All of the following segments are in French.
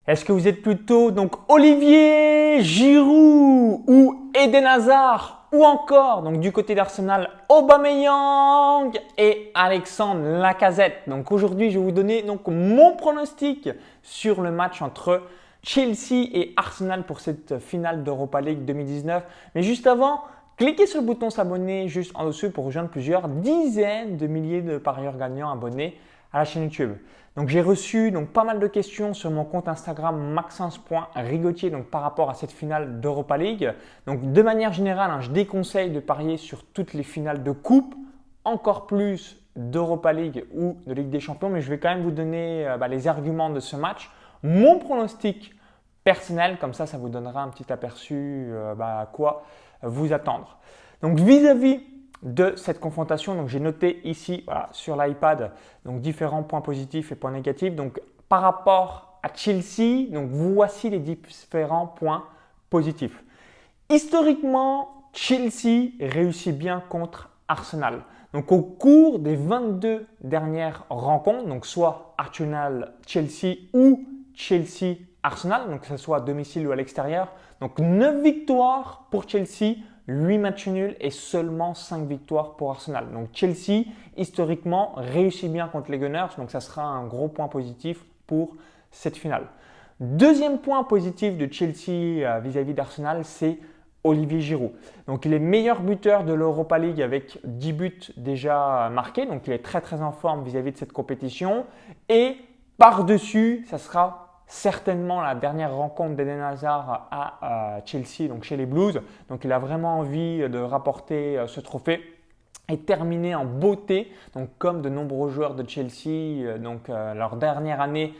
Est-ce que vous êtes plutôt donc Olivier Giroud ou Eden Hazard ou encore donc du côté d'Arsenal Aubameyang et Alexandre Lacazette? Donc aujourd'hui, je vais vous donner donc mon pronostic sur le match entre Chelsea et Arsenal pour cette finale d'Europa League 2019. Mais juste avant, cliquez sur le bouton s'abonner juste en dessous pour rejoindre plusieurs dizaines de milliers de parieurs gagnants abonnés à la chaîne YouTube. Donc j'ai reçu pas mal de questions sur mon compte Instagram maxence.rigotier par rapport à cette finale d'Europa League. Donc de manière générale, je déconseille de parier sur toutes les finales de coupe, encore plus d'Europa League ou de Ligue des Champions, mais je vais quand même vous donner les arguments de ce match, mon pronostic personnel, comme ça vous donnera un petit aperçu à quoi vous attendre. Donc vis-à-vis de cette confrontation, donc j'ai noté ici sur l'iPad différents points positifs et points négatifs. Donc par rapport à Chelsea, donc voici les différents points positifs. Historiquement, Chelsea réussit bien contre Arsenal. Donc au cours des 22 dernières rencontres, donc soit Arsenal-Chelsea ou Chelsea-Arsenal, donc que ce soit à domicile ou à l'extérieur, donc 9 victoires pour Chelsea, 8 matchs nuls et seulement 5 victoires pour Arsenal. Donc Chelsea, historiquement, réussit bien contre les Gunners, donc ça sera un gros point positif pour cette finale. Deuxième point positif de Chelsea vis-à-vis d'Arsenal, c'est Olivier Giroud. Donc il est meilleur buteur de l'Europa League avec 10 buts déjà marqués, donc il est très en forme vis-à-vis de cette compétition. Et par-dessus, ça sera certainement la dernière rencontre d'Eden Hazard à Chelsea, donc chez les Blues. Donc il a vraiment envie de rapporter ce trophée et terminer en beauté, donc comme de nombreux joueurs de Chelsea, leur dernière année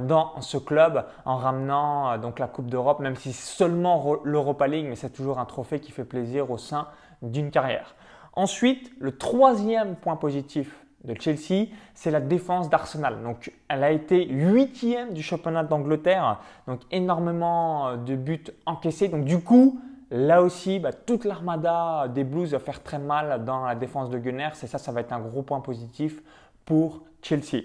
dans ce club en ramenant la Coupe d'Europe, même si c'est seulement l'Europa League, mais c'est toujours un trophée qui fait plaisir au sein d'une carrière. Ensuite, le troisième point positif de Chelsea, c'est la défense d'Arsenal. Donc, elle a été 8e du championnat d'Angleterre, donc énormément de buts encaissés. Donc, du coup, là aussi, toute l'armada des Blues va faire très mal dans la défense de Gunners et ça va être un gros point positif pour Chelsea.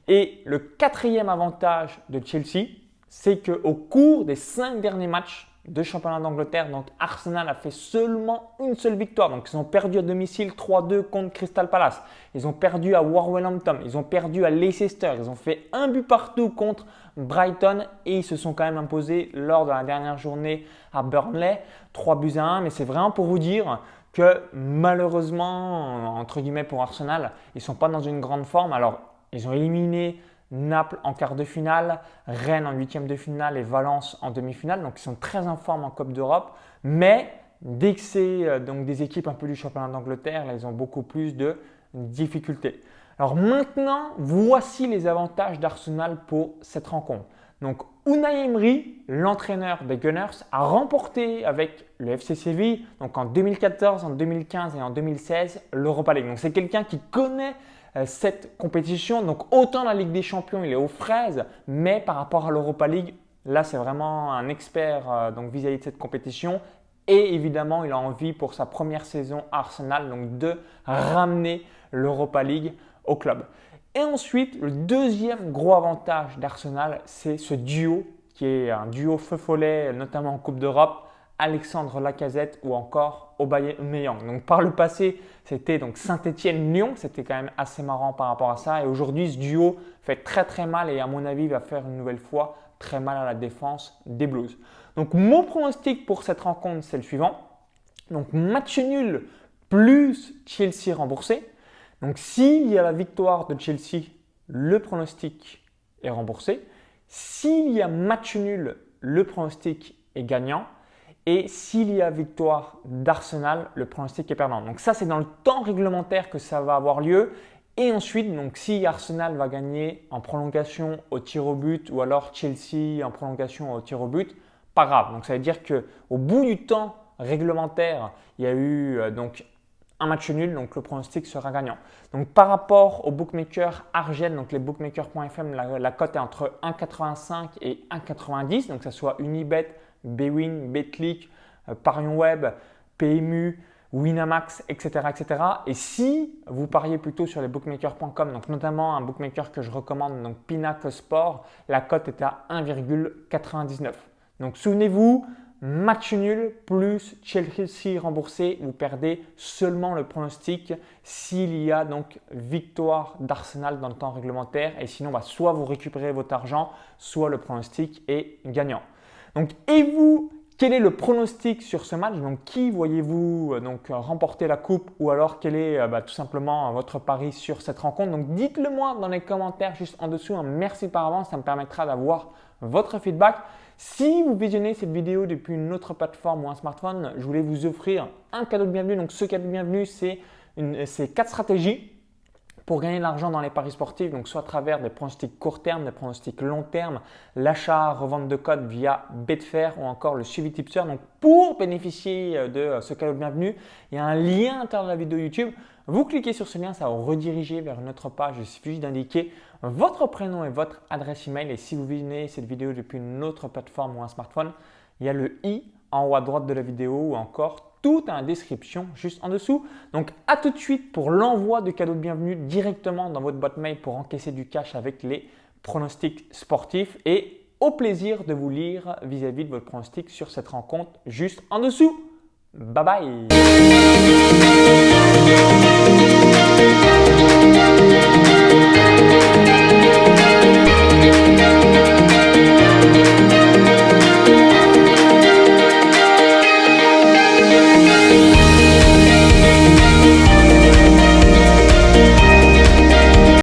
Et le quatrième avantage de Chelsea, c'est qu'au cours des 5 derniers matchs de championnat d'Angleterre, donc Arsenal a fait seulement une seule victoire. Donc ils ont perdu à domicile 3-2 contre Crystal Palace. Ils ont perdu à Wolverhampton. Ils ont perdu à Leicester. Ils ont fait un but partout contre Brighton et ils se sont quand même imposés lors de la dernière journée à Burnley, 3-1. Mais c'est vraiment pour vous dire que malheureusement, entre guillemets pour Arsenal, ils ne sont pas dans une grande forme. Alors, ils ont éliminé Naples en quart de finale, Rennes en huitième de finale et Valence en demi-finale. Donc, ils sont très en forme en Coupe d'Europe. Mais dès que c'est des équipes un peu du championnat d'Angleterre, là, ils ont beaucoup plus de difficultés. Alors maintenant, voici les avantages d'Arsenal pour cette rencontre. Donc, Unai Emery, l'entraîneur des Gunners, a remporté avec le FC Séville, donc en 2014, en 2015 et en 2016, l'Europa League. Donc, c'est quelqu'un qui connaît cette compétition. Donc, autant la Ligue des Champions, il est aux fraises, mais par rapport à l'Europa League, là, c'est vraiment un expert vis-à-vis de cette compétition. Et évidemment, il a envie pour sa première saison à Arsenal de ramener l'Europa League au club. Et ensuite, le deuxième gros avantage d'Arsenal, c'est ce duo qui est un duo feu follet, notamment en Coupe d'Europe, Alexandre Lacazette ou encore Aubameyang. Donc par le passé, c'était Saint-Étienne-Lyon, c'était quand même assez marrant par rapport à ça. Et aujourd'hui, ce duo fait très mal et à mon avis va faire une nouvelle fois très mal à la défense des Blues. Donc mon pronostic pour cette rencontre, c'est le suivant. Donc match nul plus Chelsea remboursé. Donc s'il y a la victoire de Chelsea, le pronostic est remboursé. S'il y a match nul, le pronostic est gagnant. Et s'il y a victoire d'Arsenal, le pronostic est perdant. Donc ça, c'est dans le temps réglementaire que ça va avoir lieu. Et ensuite, si Arsenal va gagner en prolongation au tir au but ou alors Chelsea en prolongation au tir au but, pas grave. Donc ça veut dire qu'au bout du temps réglementaire, il y a eu un match nul, donc le pronostic sera gagnant. Donc par rapport aux bookmakers Argel, donc les bookmakers.fm, la cote est entre 1,85 et 1,90, donc que ce soit Unibet, Bwin, Betclic, Parion Web, PMU, Winamax, etc., etc. Et si vous pariez plutôt sur les bookmakers.com, donc notamment un bookmaker que je recommande, donc Pinnacle Sport, la cote est à 1,99. Donc souvenez-vous, match nul plus Chelsea remboursé, vous perdez seulement le pronostic s'il y a donc victoire d'Arsenal dans le temps réglementaire. Et sinon, soit vous récupérez votre argent, soit le pronostic est gagnant. Donc, et vous, quel est le pronostic sur ce match? Donc, qui voyez-vous remporter la coupe ou alors quel est tout simplement votre pari sur cette rencontre? Donc, dites-le moi dans les commentaires juste en dessous. Merci par avance, ça me permettra d'avoir votre feedback. Si vous visionnez cette vidéo depuis une autre plateforme ou un smartphone, je voulais vous offrir un cadeau de bienvenue. Donc, ce cadeau de bienvenue, c'est 4 stratégies pour gagner de l'argent dans les paris sportifs, donc soit à travers des pronostics court terme, des pronostics long terme, l'achat, revente de codes via Betfair ou encore le suivi tipster. Donc pour bénéficier de ce cadeau de bienvenue, il y a un lien à l'intérieur de la vidéo YouTube. Vous cliquez sur ce lien, ça va vous rediriger vers une autre page. Il suffit juste d'indiquer votre prénom et votre adresse email. Et si vous visionnez cette vidéo depuis une autre plateforme ou un smartphone, il y a le i en haut à droite de la vidéo ou encore tout dans la description juste en dessous. Donc à tout de suite pour l'envoi du cadeau de bienvenue directement dans votre boîte mail pour encaisser du cash avec les pronostics sportifs et au plaisir de vous lire vis-à-vis de votre pronostic sur cette rencontre juste en dessous. Bye bye.